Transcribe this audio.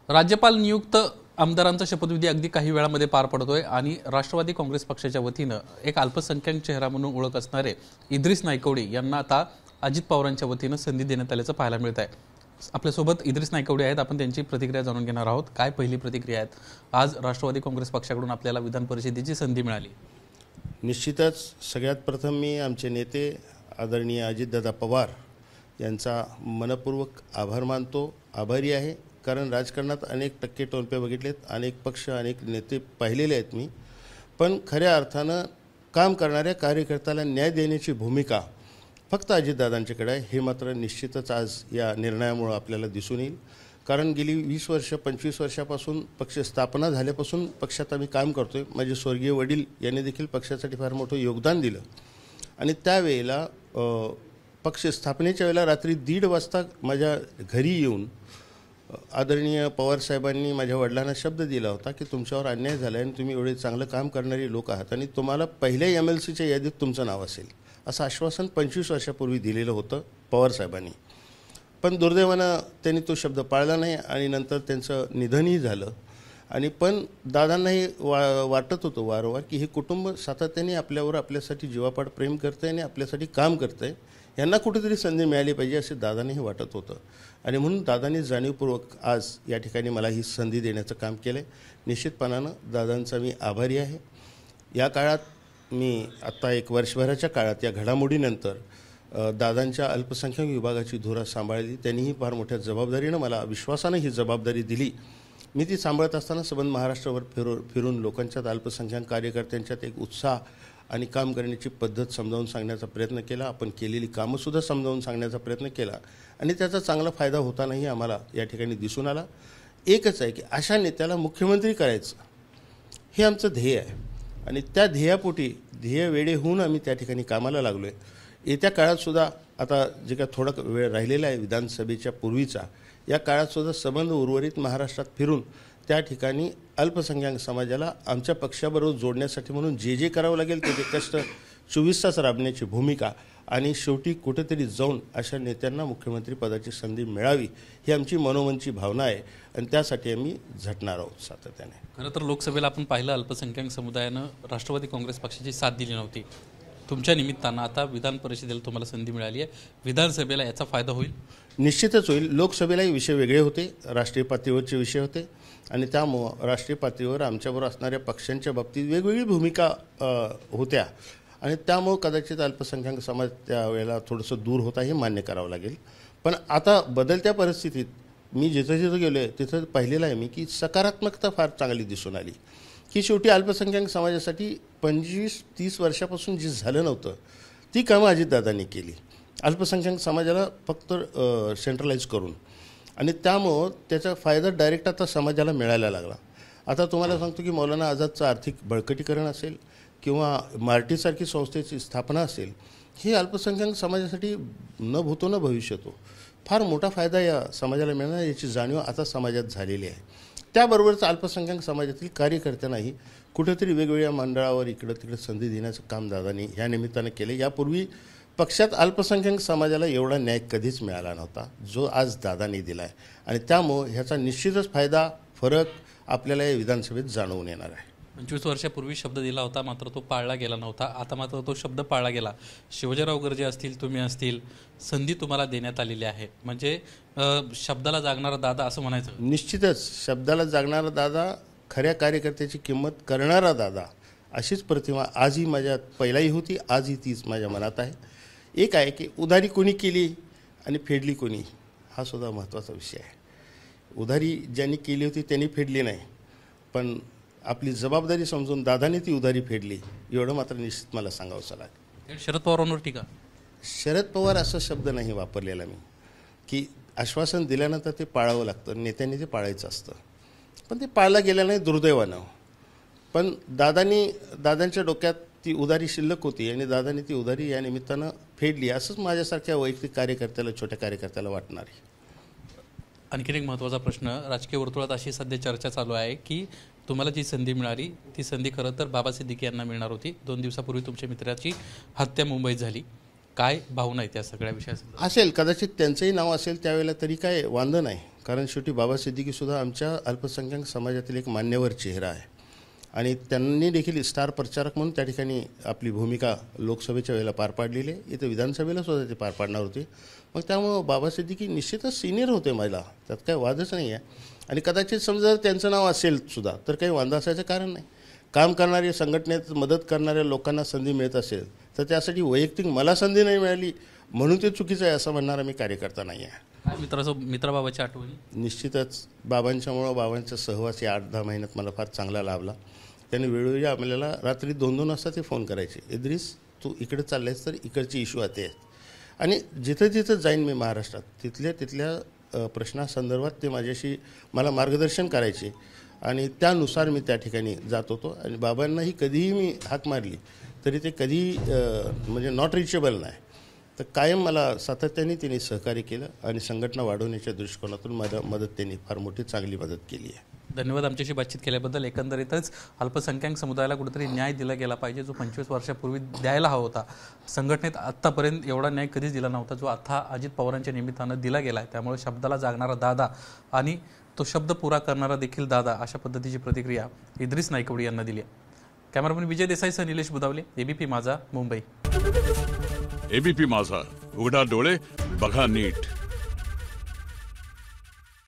राज्यपाल नियुक्त आमदारांचा शपथविधी अगदी काही वेळामध्ये पार पडतोय आणि राष्ट्रवादी काँग्रेस पक्षाच्या वतीनं एक अल्पसंख्याक चेहरा म्हणून ओळख असणारे इद्रिस नायकवडी यांना आता अजित पवारांच्या वतीनं संधी देण्यात आल्याचं पाहायला मिळत आहे। आपल्यासोबत इद्रिस नायकवडी आहेत, आपण त्यांची प्रतिक्रिया जाणून घेणार आहोत। काय पहिली प्रतिक्रिया आहेत? आज राष्ट्रवादी काँग्रेस पक्षाकडून आपल्याला विधान परिषदेची संधी मिळाली। निश्चितच सगळ्यात प्रथम मी आमचे नेते आदरणीय अजितदादा पवार यांचा मनपूर्वक आभार मानतो, आभारी आहे। कारण राजकारणात अनेक टक्के टोलपे बघितलेत, अनेक पक्ष अनेक नेते पाहिलेले आहेत मी, पण खऱ्या अर्थानं काम करणाऱ्या कार्यकर्त्याला न्याय देण्याची भूमिका फक्त अजितदादांच्याकडे आहे। हे मात्र निश्चितच आज या निर्णयामुळे आपल्याला दिसून येईल। कारण गेली 20 वर्ष 25 वर्षापासून पक्ष स्थापना झाल्यापासून पक्षात आम्ही काम करतोय। माझे स्वर्गीय वडील यांनी देखील पक्षासाठी फार मोठं योगदान दिलं आणि त्यावेळेला पक्ष स्थापनेच्या वेळेला रात्री 1:30 वाजता माझ्या घरी येऊन आदरणीय पवार साहेबांनी माझ्या वडिलांना शब्द दिला होता की तुमच्यावर अन्याय झाला आहे आणि तुम्ही एवढे चांगलं काम करणारे लोक आहात आणि तुम्हाला पहिल्या MLCच्या यादीत तुमचं नाव असेल, असं आश्वासन 25 वर्षापूर्वी दिलेलं होतं पवार साहेबांनी। पण दुर्दैवानं त्यांनी तो शब्द पाळला नाही आणि नंतर त्यांचं निधनही झालं। आणि पण दादांनाही वाटत होतं वारंवार की हे कुटुंब सातत्याने आपल्यावर आपल्यासाठी जीवापाड प्रेम करतं आहे आणि आपल्यासाठी काम करतं आहे, यांना कुठेतरी संधी मिळाली पाहिजे असे दादांनीही वाटत होतं। आणि म्हणून दादांनी जाणीवपूर्वक आज या ठिकाणी मला ही संधी देण्याचं काम केलं आहे। निश्चितपणानं दादांचा मी आभारी आहे। या काळात मी आत्ता एक वर्षभराच्या काळात या घडामोडीनंतर दादांच्या अल्पसंख्याक विभागाची धुरा सांभाळली। त्यांनीही फार मोठ्या जबाबदारीनं मला विश्वासानं ही जबाबदारी दिली। मी ती सांभाळत असताना संबंध महाराष्ट्रावर फिरून लोकांच्यात अल्पसंख्याक कार्यकर्त्यांच्यात एक उत्साह आणि काम करण्याची पद्धत समजावून सांगण्याचा प्रयत्न केला। आपण केलेली कामंसुद्धा समजावून सांगण्याचा प्रयत्न केला आणि त्याचा चांगला फायदा होतानाही आम्हाला या ठिकाणी दिसून आला। एकच आहे की अशा नेत्याला मुख्यमंत्री करायचं हे आमचं ध्येय आहे आणि त्या ध्येयापोटी ध्येय वेळे होऊन आम्ही त्या ठिकाणी कामाला लागलो आहे। येत्या काळातसुद्धा आता जे काय थोडा वेळ राहिलेला आहे विधानसभेच्या पूर्वीचा, या काळातसुद्धा संबंध उर्वरित महाराष्ट्रात फिरून त्या ठिकाणी अल्पसंख्याक समाजाला आमच्या पक्षाबरोबर जोडण्यासाठी म्हणून जे करावं लागेल ते कष्ट 24 तास राबण्याची भूमिका आणि शेवटी कुठेतरी जाऊन अशा नेत्यांना मुख्यमंत्री पदाची संधी मिळावी ही आमची मनोमनची भावना आहे आणि त्यासाठी आम्ही झटणार आहोत सातत्याने। खरं तर लोकसभेला आपण पाहिलं अल्पसंख्याक समुदायानं राष्ट्रवादी काँग्रेस पक्षाची साथ दिली नव्हती। तुमच्या निमित्तानं आता विधान परिषदेला तुम्हाला संधी मिळाली आहे, विधानसभेला याचा फायदा होईल? निश्चितच होईल। लोकसभेलाही विषय वेगळे होते, राष्ट्रीय पातळीवरचे विषय होते आणि त्यामुळं राष्ट्रीय पातळीवर आमच्याबरोबर असणाऱ्या पक्षांच्या बाबतीत वेगवेगळी भूमिका होत्या आणि त्यामुळं कदाचित अल्पसंख्याक समाज त्यावेळेला थोडंसं दूर होता हे मान्य करावं लागेल। पण आता बदलत्या परिस्थितीत मी जिथं जिथं गेलो आहे तिथं पाहिलेलं आहे मी की सकारात्मकता फार चांगली दिसून आली की शेवटी अल्पसंख्याक समाजासाठी 25-30 वर्षापासून जे झालं नव्हतं ती कामं अजितदादांनी केली अल्पसंख्याक समाजाला फक्त सेंट्रलाइज करून, आणि त्यामुळं त्याचा फायदा डायरेक्ट आता समाजाला मिळायला लागला। आता तुम्हाला सांगतो की मौलाना आझादचं आर्थिक बळकटीकरण असेल किंवा मार्टीसारखी संस्थेची स्थापना असेल, हे अल्पसंख्याक समाजासाठी न भूतो न भविष्यतो फार मोठा फायदा या समाजाला मिळणार याची जाणीव आता समाजात झालेली आहे। त्याबरोबरच अल्पसंख्याक समाजातील कार्यकर्त्यांनाही कुठेतरी वेगवेगळ्या मंडळावर इकडं तिकडं संधी देण्याचं काम दादांनी ह्या निमित्तानं केले। यापूर्वी पक्षात अल्पसंख्याक समाजाला एवढा न्याय कधीच मिळाला नव्हता जो आज दादांनी दिला आहे आणि त्यामुळं ह्याचा निश्चितच फायदा फरक आपल्याला या विधानसभेत जाणवून येणार आहे। 25 वर्षापूर्वी शब्द दिला होता मात्र तो पाळला गेला नव्हता, आता मात्र तो शब्द पाळला गेला। शिवजीराव गर्जे असतील, तुम्ही असतील, संधी तुम्हाला देण्यात आलेली आहे, म्हणजे शब्दाला जागणारा दादा असं म्हणायचं? निश्चितच शब्दाला जागणारा दादा, खऱ्या कार्यकर्त्याची किंमत करणारा दादा, अशीच प्रतिमा आजही माझ्यात पहिलाही होती, आजही तीच माझ्या मनात आहे। एक आहे की उधारी कोणी केली आणि फेडली कोणी, हा सुद्धा महत्त्वाचा विषय आहे। उधारी ज्यांनी केली होती त्यांनी फेडली नाही, पण आपली जबाबदारी समजून दादाने ती उधारी फेडली, एवढं मात्र निश्चित मला सांगावंसं लागेल। शरद पवारांवर टीका? शरद पवार असा शब्द नाही वापरलेला मी की आश्वासन दिल्यानंतर ते पाळावं लागतं, नेत्यांनी ते पाळायचं असतं, पण ते पाळलं गेलं नाही दुर्दैवानं। पण दादांच्या डोक्यात ती उधारी शिल्लक होती आणि दादांनी ती उधारी या निमित्तानं फेडली, असंच माझ्यासारख्या वैयक्तिक कार्यकर्त्याला, छोट्या कार्यकर्त्याला वाटणार आहे। आणखीन एक महत्त्वाचा प्रश्न, राजकीय वर्तुळात अशी सध्या चर्चा चालू आहे की तुम्हाला जी संधी मिळाली ती संधी खरं तर बाबा सिद्दीकी यांना मिळणार होती। 2 दिवसापूर्वी तुमच्या मित्राची हत्या मुंबईत झाली, काय भावना आहे त्या सगळ्या विषयात? असेल, कदाचित त्यांचंही नाव असेल त्यावेळेला, तरी काय वांधं नाही. कारण शेवटी बाबा सिद्दीकीसुद्धा आमच्या अल्पसंख्याक समाजातील एक मान्यवर चेहरा आहे आणि त्यांनी देखील स्टार प्रचारक म्हणून त्या ठिकाणी आपली भूमिका लोकसभेच्या वेळेला पार पाडलेली आहे. इथं विधानसभेला सुद्धा ते पार पाडणार होते. मग त्यामुळं बाबा सिद्दीकी निश्चितच सिनियर होते मला, त्यात काही वादच नाही आहे. आणि कदाचित समजा त्यांचं नाव असेल सुद्धा तर काही वांधा असायचं कारण नाही. काम करणारे, संघटनेत मदत करणाऱ्या लोकांना संधी मिळत असेल तर त्यासाठी वैयक्तिक मला संधी नाही मिळाली म्हणून ते चुकीचं आहे असं म्हणणारा मी कार्यकर्ता नाही आहे. मित्रबाबाची आठवणी? निश्चितच बाबांच्यामुळं, बाबांचा सहवास या 8-10 महिन्यात मला फार चांगला लाभला. त्यांनी वेळोवेळी आपल्याला रात्री 2-2 वाजता ते फोन करायचे, इद्रिस तू इकडे चाललेस तर इकडचे इश्यू आते आहेत. आणि जिथं जिथं जाईन मी महाराष्ट्रात तिथल्या प्रश्नासंदर्भात ते मला मार्गदर्शन करायचे आणि त्यानुसार मी त्या ठिकाणी जात होतो. आणि बाबांनाही कधीही मी हाक मारली तरी ते कधीही म्हणजे नॉट रिचेबल नाही. तर कायम मला सातत्याने त्यांनी सहकार्य केलं आणि संघटना वाढवण्याच्या दृष्टिकोनातून मदत त्यांनी फार मोठी चांगली मदत केली आहे. धन्यवाद आमच्याशी बातचीत केल्याबद्दल. एकंदरीतच अल्पसंख्याक समुदायाला कुठेतरी न्याय दिला गेला पाहिजे, जो 25 वर्षापूर्वी द्यायला हवा होता. संघटनेत आत्तापर्यंत एवढा न्याय कधीच दिला नव्हता, जो आता अजित पवारांच्या निमित्तानं दिला गेला आहे. त्यामुळे शब्दाला जागणारा दादा आणि तो शब्द पुरा करणारा देखील दादा, अशा पद्धतीची प्रतिक्रिया इद्रिस नाईकवडी यांना दिली आहे. कॅमेरामन विजय देसाईसह निलेश बुदावले, एबीपी माझा, मुंबई. एबीपी माझा, उघडा डोळे बघा नीट.